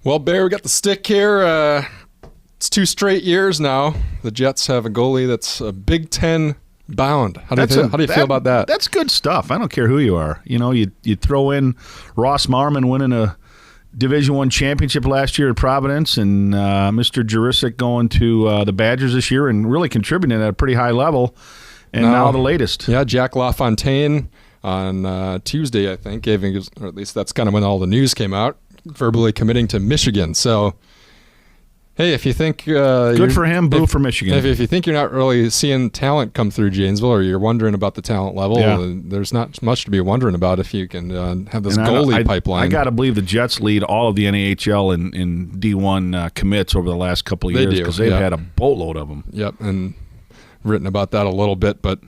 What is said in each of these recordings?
Well, Bear, we got the stick here. It's 2 straight years now. The Jets have a goalie that's a Big Ten bound. How do you feel about that? That's good stuff. I don't care who you are. You know, you throw in Ross Marmon winning a Division I championship last year at Providence, and Mr. Jurisic going to the Badgers this year and really contributing at a pretty high level. And now the latest. Yeah, Jack LaFontaine on Tuesday, I think, or at least that's kind of when all the news came out, verbally committing to Michigan. So, hey, if you think good for him, boo for Michigan. If you think you're not really seeing talent come through Janesville, or you're wondering about the talent level, there's not much to be wondering about if you can have this goalie pipeline. I got to believe the Jets lead all of the NHL in D1 commits over the last couple of years because they've had a boatload of them. Yep, and written about that a little bit, but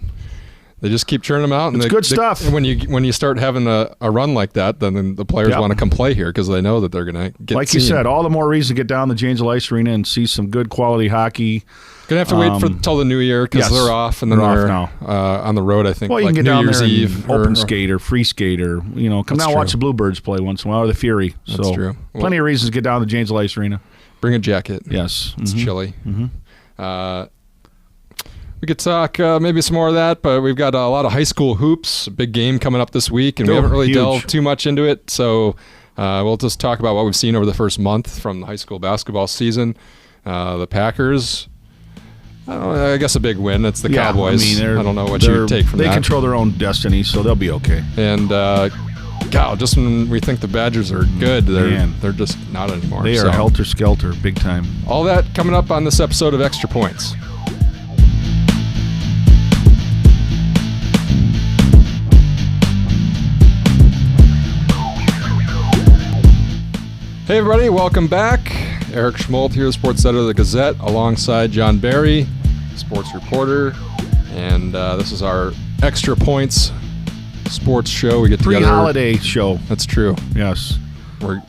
they just keep churning them out. And it's good stuff. And when you start having a run like that, then the players want to come play here because they know that they're going to get like you said, all the more reason to get down to Janesville Ice Arena and see some good quality hockey. Going to have to wait till the new year because they're off, and then they're on the road, I think. Well, you like can get New down Year's there Eve open skate or free skate or, come down and watch the Bluebirds play once in a while, or the Fury. That's true. Plenty of reasons to get down to Janesville Ice Arena. Bring a jacket. Yes. It's chilly. Mm-hmm. We could talk maybe some more of that, but we've got a lot of high school hoops, a big game coming up this week, and we haven't really delved too much into it. So we'll just talk about what we've seen over the first month from the high school basketball season. The Packers, I guess a big win. It's the Cowboys. I don't know what you would take from that. They control their own destiny, so they'll be okay. And just when we think the Badgers are good, they're just not anymore. They are helter-skelter, big time. All that coming up on this episode of Extra Points. Hey everybody, welcome back. Eric Schmold here, sports editor of the Gazette, alongside John Barry, sports reporter, and this is our Extra Points sports show. We get together. Pre-holiday show. That's true. Yes. We're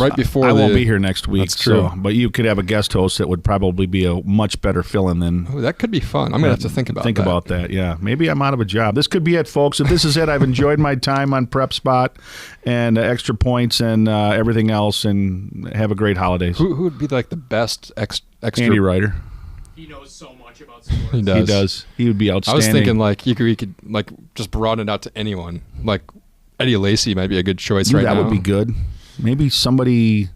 right before I won't be here next week. That's true. But you could have a guest host that would probably be a much better fill-in than... Oh, that could be fun. I'm going to have to think about that. Think about that, yeah. Maybe I'm out of a job. This could be it, folks. If this is it, I've enjoyed my time on Prep Spot and Extra Points and everything else, and have a great holidays. Who would be like the best extra... Andy Ryder. He knows so much about sports. He does. He would be outstanding. I was thinking like you could like just broaden it out to anyone. Like Eddie Lacy might be a good choice right now. That would be good. Maybe somebody...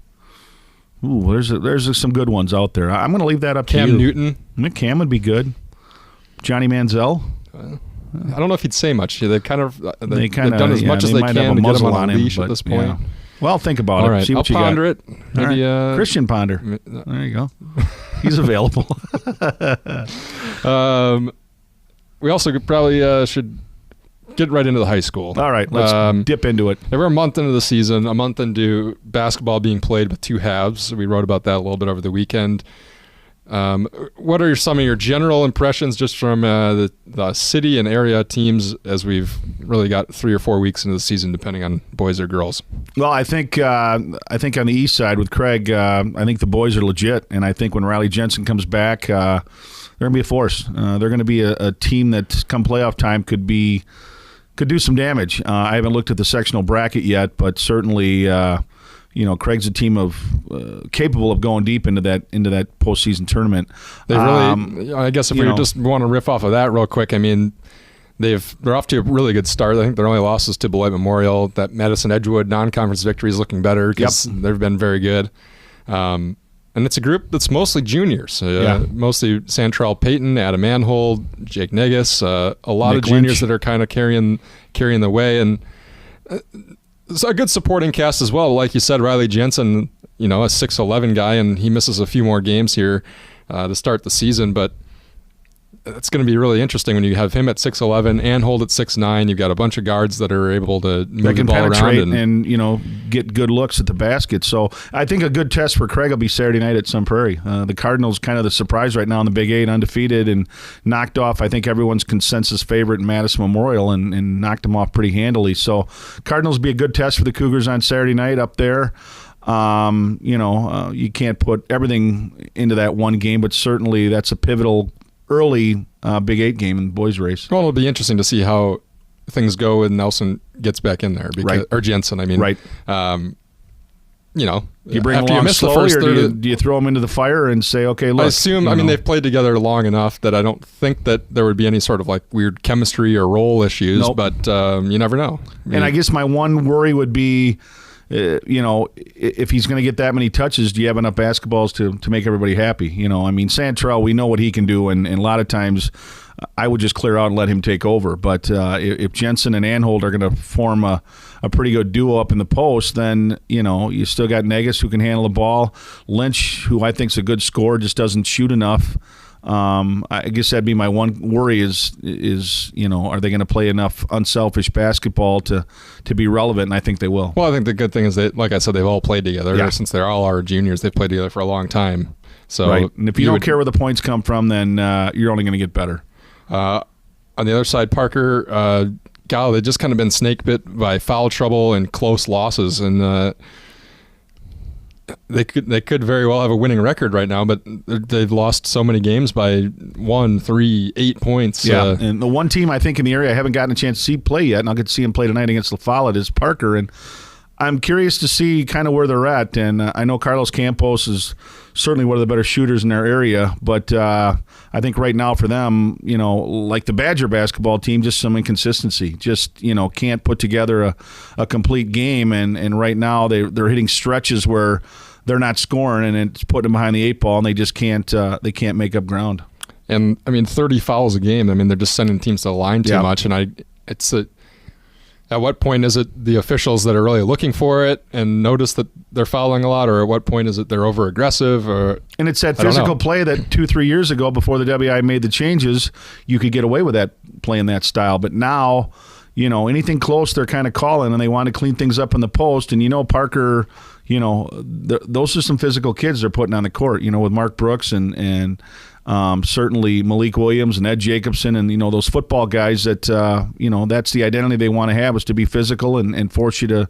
Ooh, there's some good ones out there. I'm going to leave that up to you. Cam Newton. Cam would be good. Johnny Manziel. I don't know if he'd say much. They've kind of they've done as much as they can to get him on a leash at this point. Yeah. Well, think about it. Right. See what I'll ponder it. Maybe Christian Ponder. There you go. He's available. We also probably should get right into the high school. All right, let's dip into it. We're a month into the season, a month into basketball being played with 2 halves. We wrote about that a little bit over the weekend. What are some of your general impressions just from the city and area teams as we've really got 3 or 4 weeks into the season, depending on boys or girls? Well, I think on the east side with Craig, I think the boys are legit, and I think when Riley Jensen comes back, they're going to be a force. They're going to be a team that come playoff time could do some damage. I haven't looked at the sectional bracket yet, but certainly, Craig's a team of capable of going deep into that postseason tournament. They really, I guess, if we just want to riff off of that real quick, I mean, they're off to a really good start. I think their only losses to Beloit Memorial. That Madison Edgewood non-conference victory is looking better because they've been very good. And it's a group that's mostly juniors, mostly Santrell Payton, Adam Anhold, Jake Negus, a lot of juniors that are kind of carrying the way. And it's a good supporting cast as well. Like you said, Riley Jensen, a 6'11" guy, and he misses a few more games here to start the season. But it's going to be really interesting when you have him at 6'11", Anhold at 6'9". You've got a bunch of guards that are able to move the ball around and get good looks at the basket. So I think a good test for Craig will be Saturday night at Sun Prairie. The Cardinals kind of the surprise right now in the Big 8, undefeated, and knocked off, I think, everyone's consensus favorite in Madison Memorial and knocked them off pretty handily. So Cardinals will be a good test for the Cougars on Saturday night up there. You can't put everything into that one game, but certainly that's a pivotal early Big 8 game in the boys' race. Well, it'll be interesting to see how things go when Nelson gets back in there. Because, right. Or Jensen, I mean. Right. You bring them after you along miss the slowly, first or third, do you throw them into the fire and say, okay, look? I assume, they've played together long enough that I don't think that there would be any sort of like weird chemistry or role issues, Nope. but you never know. And I guess my one worry would be, if he's going to get that many touches, do you have enough basketballs to make everybody happy? Santrell, we know what he can do, and a lot of times I would just clear out and let him take over. But if Jensen and Anhold are going to form a pretty good duo up in the post, then, you still got Negus who can handle the ball. Lynch, who I think is a good scorer, just doesn't shoot enough. I guess that'd be my one worry is are they going to play enough unselfish basketball to be relevant? And I think they will. Well, I think the good thing is that, like I said, they've all played together since they're all our juniors. They've played together for a long time. So, right. And if you don't care where the points come from, then you're only going to get better. On the other side, Parker, they've just kind of been snake bit by foul trouble and close losses, and they could very well have a winning record right now, but they've lost so many games by 1, 3, 8 points. Yeah, and the one team I think in the area I haven't gotten a chance to see play yet, and I'll get to see him play tonight against La Follette, is Parker, and I'm curious to see kind of where they're at. And I know Carlos Campos is certainly one of the better shooters in their area, but I think right now for them, like the Badger basketball team, just some inconsistency. Just, can't put together a complete game, and right now they're hitting stretches where they're not scoring, and it's putting them behind the 8 ball, and they just can't make up ground. And 30 fouls a game. They're just sending teams to the line too much, and at what point is it the officials that are really looking for it and notice that they're fouling a lot, or at what point is it they're over aggressive? And it's that physical play that 2-3 years ago, before the WI made the changes, you could get away with that, playing that style. But now, anything close, they're kind of calling, and they want to clean things up in the post. And Parker, those are some physical kids they're putting on the court. With Mark Brooks and certainly Malik Williams and Ed Jacobson, and those football guys that that's the identity they want to have, is to be physical and force you to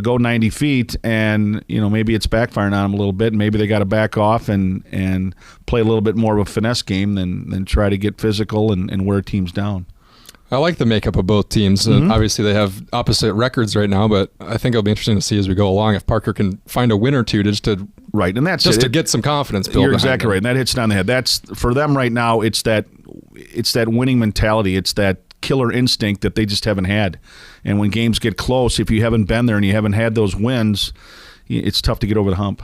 go 90 feet. And maybe it's backfiring on them a little bit, and maybe they got to back off and play a little bit more of a finesse game than try to get physical and wear teams down. I like the makeup of both teams. Mm-hmm. Obviously, they have opposite records right now, but I think it'll be interesting to see as we go along if Parker can find a win or two right, and that's to get some confidence built. You're exactly right, and that hits it on the head. That's for them right now. It's that winning mentality. It's that killer instinct that they just haven't had. And when games get close, if you haven't been there and you haven't had those wins, it's tough to get over the hump.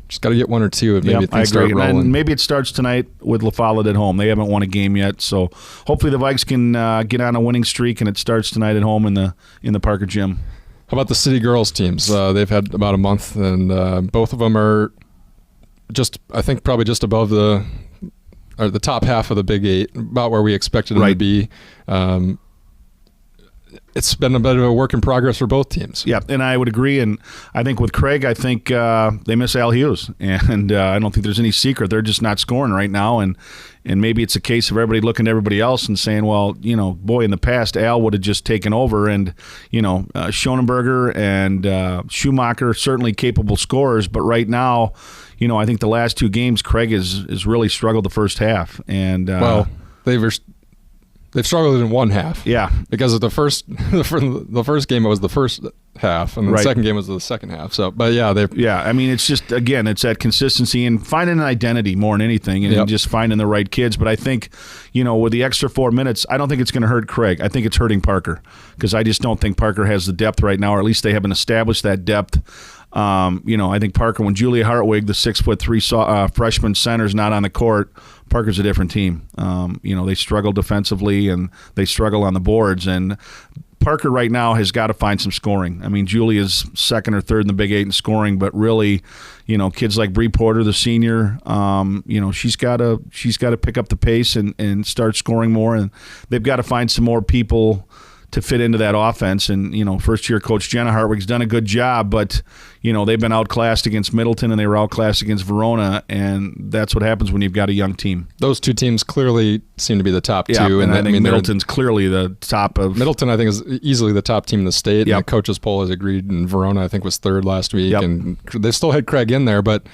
Just got to get one or two, and maybe things start rolling. And maybe it starts tonight with La Follette at home. They haven't won a game yet, so hopefully the Vikes can get on a winning streak, and it starts tonight at home in the Parker gym. How about the City Girls teams? They've had about a month, and both of them are probably just above the top half of the Big Eight, about where we expected them to be. It's been a bit of a work in progress for both teams. Yeah, and I would agree. And I think with Craig, I think they miss Al Hughes. And I don't think there's any secret. They're just not scoring right now. And maybe it's a case of everybody looking at everybody else and saying, well, boy, in the past, Al would have just taken over. And, Schonenberger and Schumacher, certainly capable scorers. But right now, I think the last 2 games, Craig has really struggled the first half. And they've struggled in one half. Yeah. Because of the first game, it was the first half, and the second game was the second half. So, but it's just, again, it's that consistency and finding an identity more than anything, and just finding the right kids. But I think, with the extra 4 minutes, I don't think it's going to hurt Craig. I think it's hurting Parker, because I just don't think Parker has the depth right now, or at least they haven't established that depth. I think Parker, when Julia Hartwig, the 6'3" freshman center, is not on the court, Parker's a different team. They struggle defensively and they struggle on the boards. And Parker right now has got to find some scoring. Julia's second or third in the Big Eight in scoring, but really, kids like Bree Porter, the senior, she's got to pick up the pace and start scoring more. And they've got to find some more people to fit into that offense. And, first-year coach Jenna Hartwig's done a good job, but, they've been outclassed against Middleton and they were outclassed against Verona, and that's what happens when you've got a young team. Those two teams clearly seem to be the top two. And I think Middleton's clearly the top of... Middleton, I think, is easily the top team in the state. Yep. And the coaches poll has agreed, and Verona, I think, was third last week. Yep. And they still had Craig in there, but...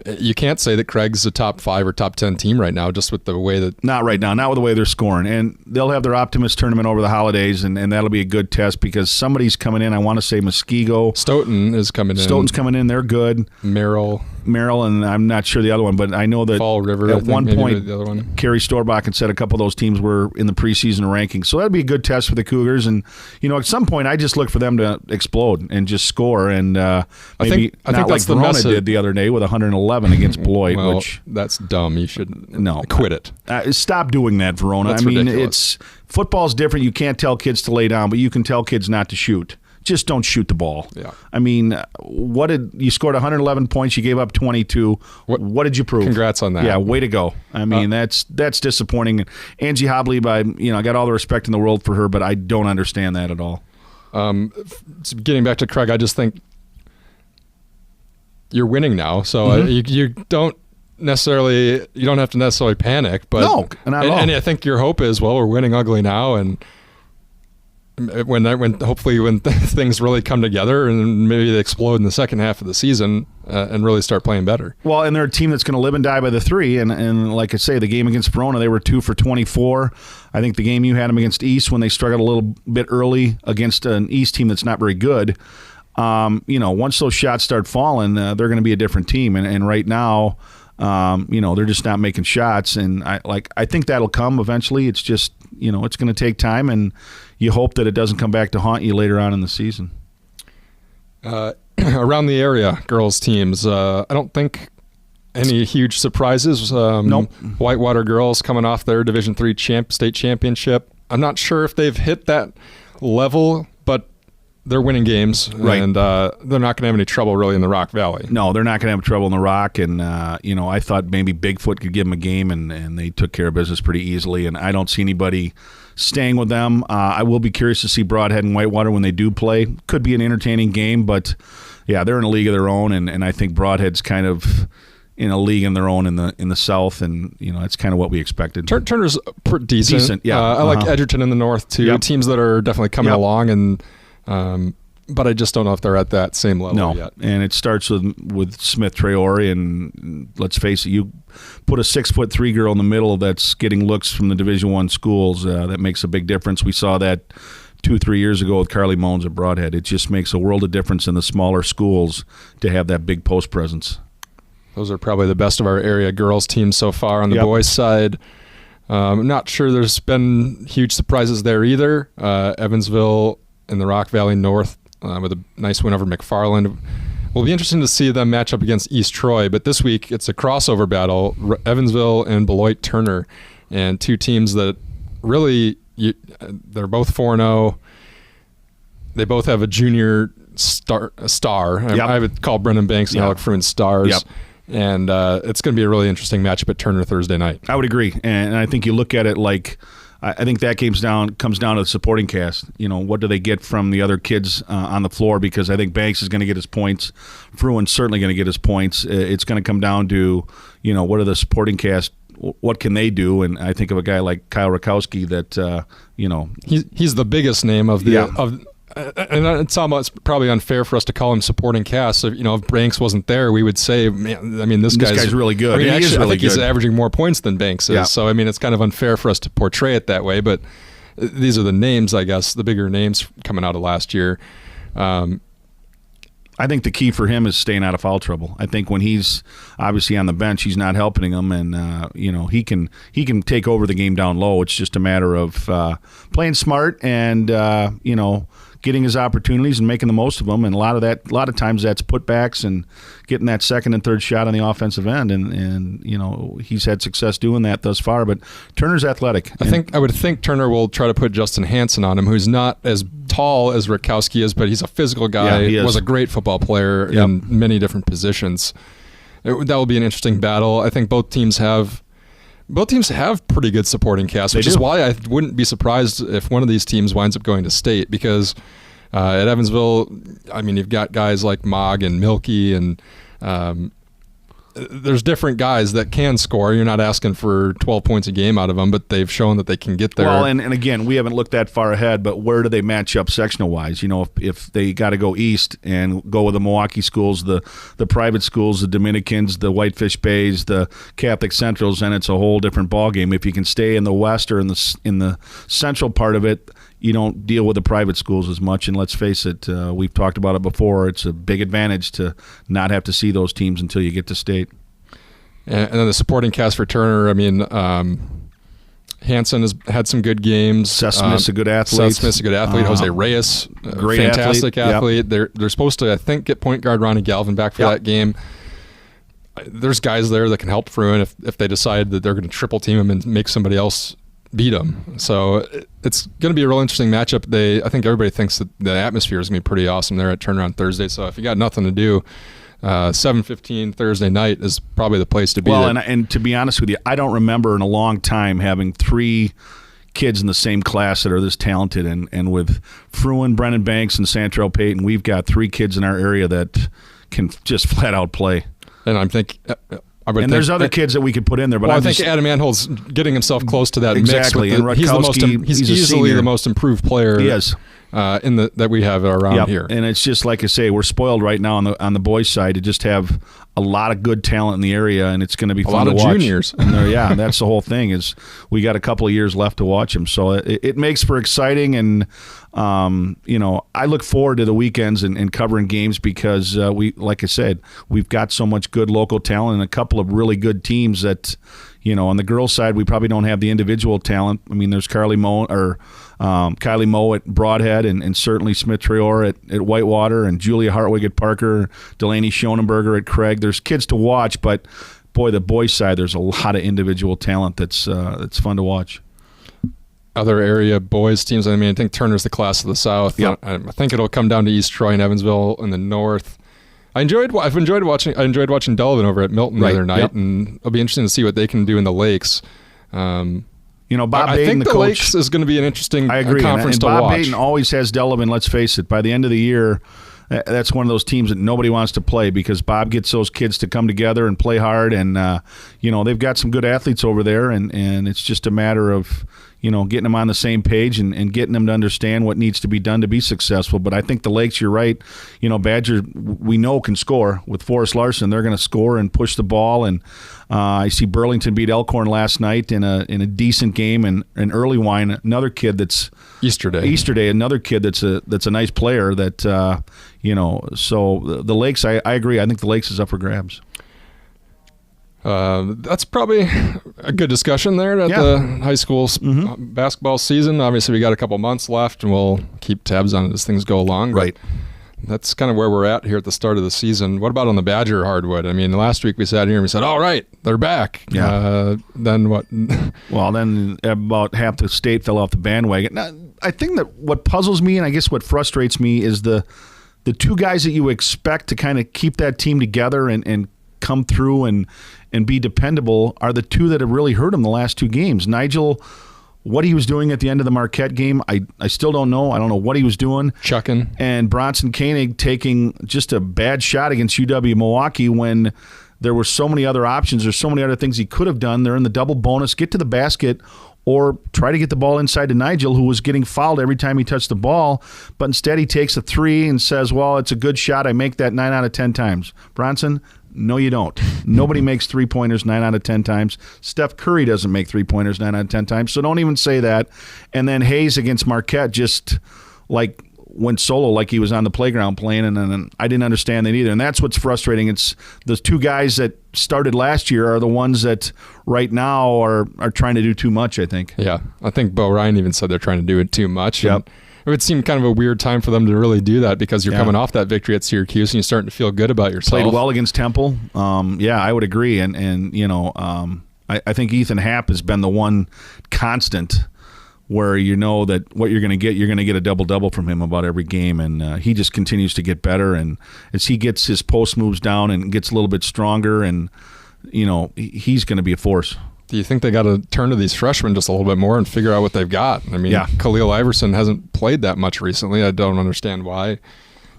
You can't say that Craig's a top 5 or top 10 team right now, just with the way that. Not right now, not with the way they're scoring. And they'll have their Optimist tournament over the holidays, and that'll be a good test because somebody's coming in. I want to say Muskego. Stoughton is coming in. Stoughton's coming in. They're good. Merrill, and I'm not sure the other one, but I know that Fall River, at one point, the other one. Kerry Storbach had said a couple of those teams were in the preseason rankings. So that'd be a good test for the Cougars. And, at some point, I just look for them to explode and just score. And maybe I think like that's the Verona message. Did the other day with 111 against Beloit. Well, which that's dumb. You should quit it. Stop doing that, Verona. That's ridiculous. Football's different. You can't tell kids to lay down, but you can tell kids not to shoot. Just don't shoot the ball. Yeah. I mean, you scored 111 points, you gave up 22. What did you prove? Congrats on that. Yeah, way to go. I mean, that's disappointing. Angie Hobley, I got all the respect in the world for her, but I don't understand that at all. Getting back to Craig, I just think you're winning now, so you don't have to necessarily panic. But no, not at all. And I think your hope is, we're winning ugly now, and hopefully when things really come together and maybe they explode in the second half of the season and really start playing better. Well, and they're a team that's going to live and die by the 3. And like I say, the game against Verona, they were 2 for 24. I think the game you had them against East when they struggled a little bit early against an East team that's not very good. Once those shots start falling, they're going to be a different team. And right now, they're just not making shots. And I think that'll come eventually. It's just, it's going to take time, and you hope that it doesn't come back to haunt you later on in the season. Around the area, girls teams, I don't think any huge surprises. Nope. Whitewater girls coming off their Division III state championship. I'm not sure if they've hit that level, but they're winning games, right. And they're not going to have any trouble really in the Rock Valley. No, they're not going to have trouble in the Rock, and I thought maybe Bigfoot could give them a game, and they took care of business pretty easily, and I don't see anybody staying with them. I will be curious to see Broadhead and Whitewater when they do play. Could be an entertaining game, but yeah, they're in a league of their own, and I think Broadhead's kind of in a league in their own in the South, and it's kind of what we expected. Turner's decent. Yeah. I like Edgerton in the North too. Yep. Teams that are definitely coming along, and but I just don't know if they're at that same level yet. And it starts with Smith Traore, and let's face it, you put a 6'3" girl in the middle that's getting looks from the Division I schools. That makes a big difference. We saw that 2-3 years ago with Carly Moans at Broadhead. It just makes a world of difference in the smaller schools to have that big post presence. Those are probably the best of our area girls teams so far. On the boys' side, I'm not sure there's been huge surprises there either. Evansville in the Rock Valley North with a nice win over McFarland. Will be interesting to see them match up against East Troy, but this week it's a crossover battle, Evansville and Beloit Turner, and two teams that really, they're both 4-0. They both have a junior star. I would call Brendan Banks and Alec Fruin stars. Yep. And it's going to be a really interesting matchup at Turner Thursday night. I would agree, and I think you look at it like I think that comes down to the supporting cast. What do they get from the other kids on the floor? Because I think Banks is going to get his points. Fruin's certainly going to get his points. It's going to come down to what are the supporting cast. What can they do? And I think of a guy like Kyle Rakowski that he's the biggest name of the and it's almost probably unfair for us to call him supporting cast. So, if Banks wasn't there, we would say, man, I mean, this guy's really good. I think he's good. averaging more points than Banks is. Yeah. So, I mean, it's kind of unfair for us to portray it that way. But these are the names, I guess, the bigger names coming out of last year. I think the key for him is staying out of foul trouble. I think when he's obviously on the bench, he's not helping them, and he can take over the game down low. It's just a matter of playing smart and getting his opportunities and making the most of them. And a lot of times that's putbacks and getting that second and third shot on the offensive end. And he's had success doing that thus far. But Turner's athletic. I would think Turner will try to put Justin Hansen on him, who's not as tall as Rakowski is, but he's a physical guy. He is. Was a great football player in many different positions. That will be an interesting battle. I think both teams have pretty good supporting casts, which is why I wouldn't be surprised if one of these teams winds up going to state, because at Evansville, I mean, you've got guys like Mogg and Milky and there's different guys that can score. You're not asking for 12 points a game out of them, but they've shown that they can get there. Well, and again, we haven't looked that far ahead, but where do they match up sectional-wise? If they got to go east and go with the Milwaukee schools, the private schools, the Dominicans, the Whitefish Bays, the Catholic Centrals, then it's a whole different ballgame. If you can stay in the west or in the central part of it, you don't deal with the private schools as much. And let's face it, we've talked about it before. It's a big advantage to not have to see those teams until you get to state. And then the supporting cast for Turner, I mean, Hanson has had some good games. Seth Smith's a good athlete. Jose Reyes, great fantastic athlete. Yep. They're supposed to, I think, get point guard Ronnie Galvin back for that game. There's guys there that can help Fruin if they decide that they're going to triple team him and make somebody else beat him. So it's going to be a real interesting matchup. I think everybody thinks that the atmosphere is going to be pretty awesome there at Turner on Thursday. So if you got nothing to do, 7:15 Thursday night is probably the place to be. Well, and to be honest with you, I don't remember in a long time having 3 kids in the same class that are this talented. And with Fruin, Brennan Banks, and Santrell Payton, we've got 3 kids in our area that can just flat out play. And I'm thinking... And there's other kids that we could put in there, but I think Adam Anhol's getting himself close to that exactly. mix. He's easily the most improved player. He is. That we have around here. And it's just like I say, we're spoiled right now on the boys' side to just have a lot of good talent in the area, and it's going to be fun to watch. A lot of juniors. And that's the whole thing is we got a couple of years left to watch them. So it makes for exciting, and I look forward to the weekends and covering games because like I said, we've got so much good local talent and a couple of really good teams that. On the girls' side, we probably don't have the individual talent. I mean, there's Kylie Moe at Broadhead and certainly Smith Traore at Whitewater and Julia Hartwig at Parker, Delaney Schonenberger at Craig. There's kids to watch, but, boy, the boys' side, there's a lot of individual talent that's fun to watch. Other area boys teams, I mean, I think Turner's the class of the South. Yep. I think it'll come down to East Troy and Evansville in the North. I enjoyed watching Delavan over at Milton the other night, and it'll be interesting to see what they can do in the Lakes. Bob Baden, I think the coach, Lakes is going to be an interesting conference and to Bob watch. Baden always has Delavan, let's face it, by the end of the year, that's one of those teams that nobody wants to play because Bob gets those kids to come together and play hard, and they've got some good athletes over there, and it's just a matter of getting them on the same page and getting them to understand what needs to be done to be successful. But I think the Lakes, you're right. Badger, we know, can score. With Forrest Larson, they're going to score and push the ball. And I see Burlington beat Elkhorn last night in a decent game. And Early Wine, another kid that's Easter Day, another kid that's a nice player. That So the Lakes, I agree. I think the Lakes is up for grabs. That's probably a good discussion there at the high school basketball season. Obviously, we got a couple months left, and we'll keep tabs on it as things go along. Right. That's kind of where we're at here at the start of the season. What about on the Badger hardwood? I mean, last week we sat here and we said, all right, they're back. Yeah. Then what? Well, then about half the state fell off the bandwagon. Now, I think that what puzzles me and I guess what frustrates me is the 2 guys that you expect to kind of keep that team together and come through and be dependable are the 2 that have really hurt him the last 2 games. Nigel, what he was doing at the end of the Marquette game, I still don't know. I don't know what he was doing. Chucking. And Bronson Koenig taking just a bad shot against UW-Milwaukee when there were so many other options. There's so many other things he could have done. They're in the double bonus, get to the basket, or try to get the ball inside to Nigel, who was getting fouled every time he touched the ball. But instead he takes a 3 and says, well, it's a good shot. I make that 9 out of 10 times. Bronson, no, you don't. Nobody makes 3-pointers 9 out of 10 times. Steph Curry doesn't make 3-pointers 9 out of 10 times, so don't even say that. And then Hayes against Marquette just like went solo like he was on the playground playing, and I didn't understand that either. And that's what's frustrating. It's the 2 guys that started last year are the ones that right now are trying to do too much, I think. Yeah, I think Bo Ryan even said they're trying to do it too much. Yep. And it would seem kind of a weird time for them to really do that because you're coming off that victory at Syracuse and you're starting to feel good about yourself. Played well against Temple. I would agree. And I think Ethan Happ has been the one constant where you know that what you're going to get a double-double from him about every game. And he just continues to get better. And as he gets his post moves down and gets a little bit stronger, and, he's going to be a force. Do you think they got to turn to these freshmen just a little bit more and figure out what they've got? I mean, Khalil Iverson hasn't played that much recently. I don't understand why.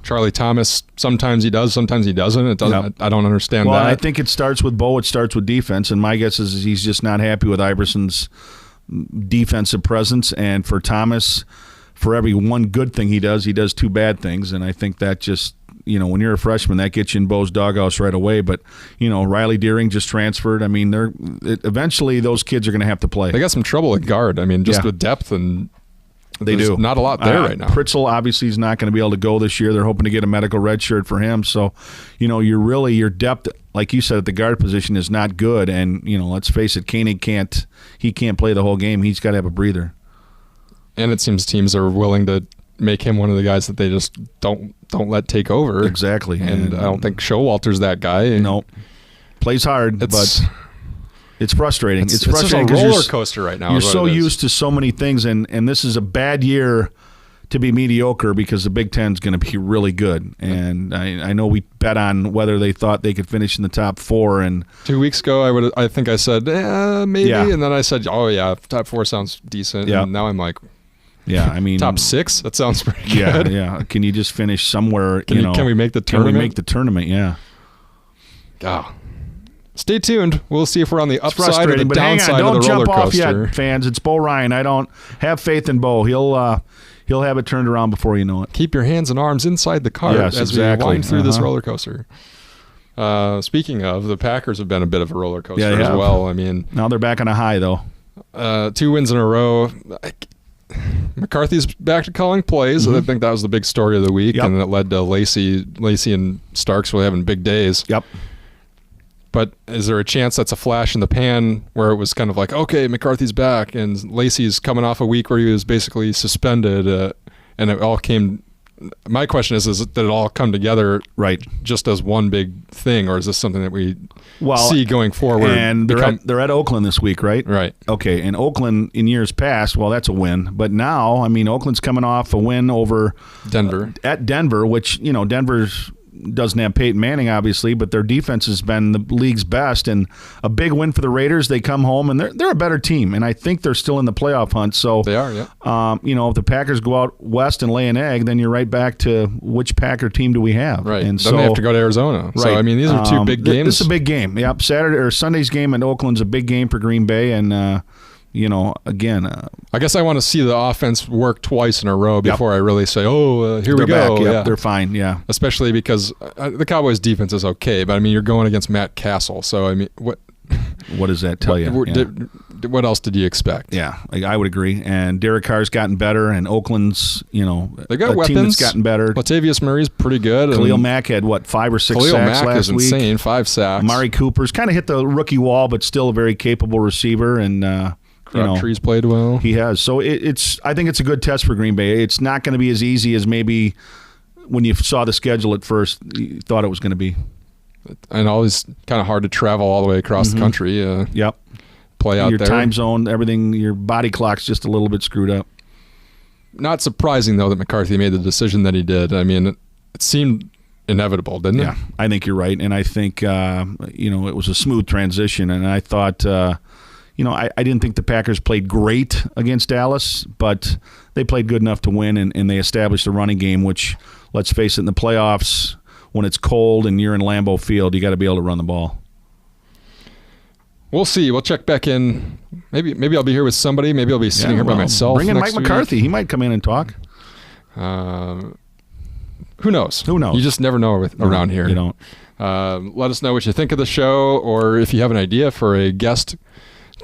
Charlie Thomas, sometimes he does, sometimes he doesn't. It doesn't. Yep. I don't understand well, that. I think it starts with Bo. It starts with defense, and my guess is he's just not happy with Iverson's defensive presence. And for Thomas, for every one good thing he does 2 bad things, and I think that just, when you're a freshman, that gets you in Bo's doghouse right away. But, Riley Deering just transferred. I mean, eventually those kids are going to have to play. They got some trouble at guard. I mean, just with depth, and they there's do. not a lot there right now. Pritzel obviously is not going to be able to go this year. They're hoping to get a medical red shirt for him. So, your depth, like you said, at the guard position is not good. And, let's face it, Koenig can't play the whole game. He's got to have a breather. And it seems teams are willing to make him one of the guys that they just don't let take over. Exactly. And I don't think Showalter's that guy. No. Plays hard, but it's frustrating. It's frustrating. It's a roller coaster right now. You're so used to so many things, and this is a bad year to be mediocre because the Big Ten's going to be really good. And I know we bet on whether they thought they could finish in the top 4. And 2 weeks ago, I think I said maybe, and then I said, oh yeah, top 4 sounds decent. Yeah. And now I'm like, yeah, I mean, top 6. That sounds pretty good. Yeah. Can you just finish somewhere? Can we make the tournament? Can we make the tournament? Yeah. Oh. Stay tuned. We'll see if we're on the upside or the but downside hang on, of the roller don't jump coaster. off yet, fans. It's Bo Ryan. I don't have faith in Bo. He'll have it turned around before you know it. Keep your hands and arms inside the cart as we wind through this roller coaster. Speaking of, the Packers have been a bit of a roller coaster as well. I mean, now they're back on a high though. 2 wins in a row. McCarthy's back to calling plays. I think that was the big story of the week, and it led to Lacey and Starks really having big days. Yep. But is there a chance that's a flash in the pan where it was kind of like, okay, McCarthy's back, and Lacey's coming off a week where he was basically suspended, and it all came. My question is did it all come together just as one big thing, or is this something that we see going forward? And they're at Oakland this week, right? Right. Okay, and Oakland in years past, well, that's a win. But now, I mean, Oakland's coming off a win over Denver. At Denver, which, Denver's doesn't have Peyton Manning, obviously, but their defense has been the league's best, and a big win for the Raiders. They come home, and they're a better team, and I think they're still in the playoff hunt. So they are, yeah. If the Packers go out west and lay an egg, then you're right back to which Packer team do we have? Right, and then they have to go to Arizona. Right. So, I mean, these are 2 big games. This is a big game. Yep, Saturday or Sunday's game in Oakland's a big game for Green Bay, and again, I guess I want to see the offense work twice in a row before I really say, here we go. Back. Yeah, they're fine. Yeah, especially because the Cowboys' defense is okay, but I mean, you're going against Matt Castle, so I mean, what does that tell you? What else did you expect? Yeah, I would agree. And Derek Carr's gotten better, and Oakland's, they got a weapons. Team that's gotten better. Latavius Murray's pretty good. Khalil Mack had 5 or 6 Khalil sacks Mack last is week. Insane, 5 sacks. Amari Cooper's kind of hit the rookie wall, but still a very capable receiver, and Crabtree's played well. He has. So I think it's a good test for Green Bay. It's not going to be as easy as maybe when you saw the schedule at first you thought it was going to be. And always kind of hard to travel all the way across the country. Yep. Play out your there. Your time zone, everything, your body clock's just a little bit screwed up. Not surprising, though, that McCarthy made the decision that he did. I mean, it seemed inevitable, didn't it? Yeah, I think you're right. And I think, it was a smooth transition. And I thought, I didn't think the Packers played great against Dallas, but they played good enough to win, and they established a running game, which, let's face it, in the playoffs, when it's cold and you're in Lambeau Field, you got to be able to run the ball. We'll see. We'll check back in. Maybe I'll be here with somebody. Maybe I'll be sitting here by myself. Bring in Mike McCarthy. He might come in and talk. Who knows? You just never know around here. You don't. Let us know what you think of the show, or if you have an idea for a guest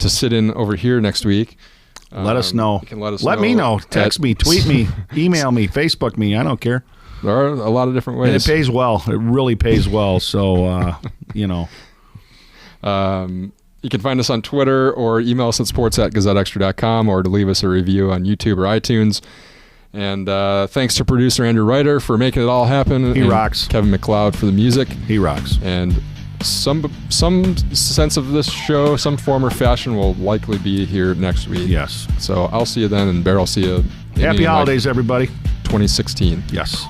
to sit in over here next week. Let us know. You can let us let me know. Text me, tweet me, email me, Facebook me. I don't care. There are a lot of different ways. And it pays well. It really pays well. So, You can find us on Twitter or email us at sports@gazetteextra.com, or to leave us a review on YouTube or iTunes. And thanks to producer Andrew Ryder for making it all happen. He rocks. Kevin McLeod for the music. He rocks. And some sense of this show, some form or fashion, will likely be here next week. Yes. So I'll see you then, and Bear, I'll see you. Happy holidays, everybody. 2016. Yes.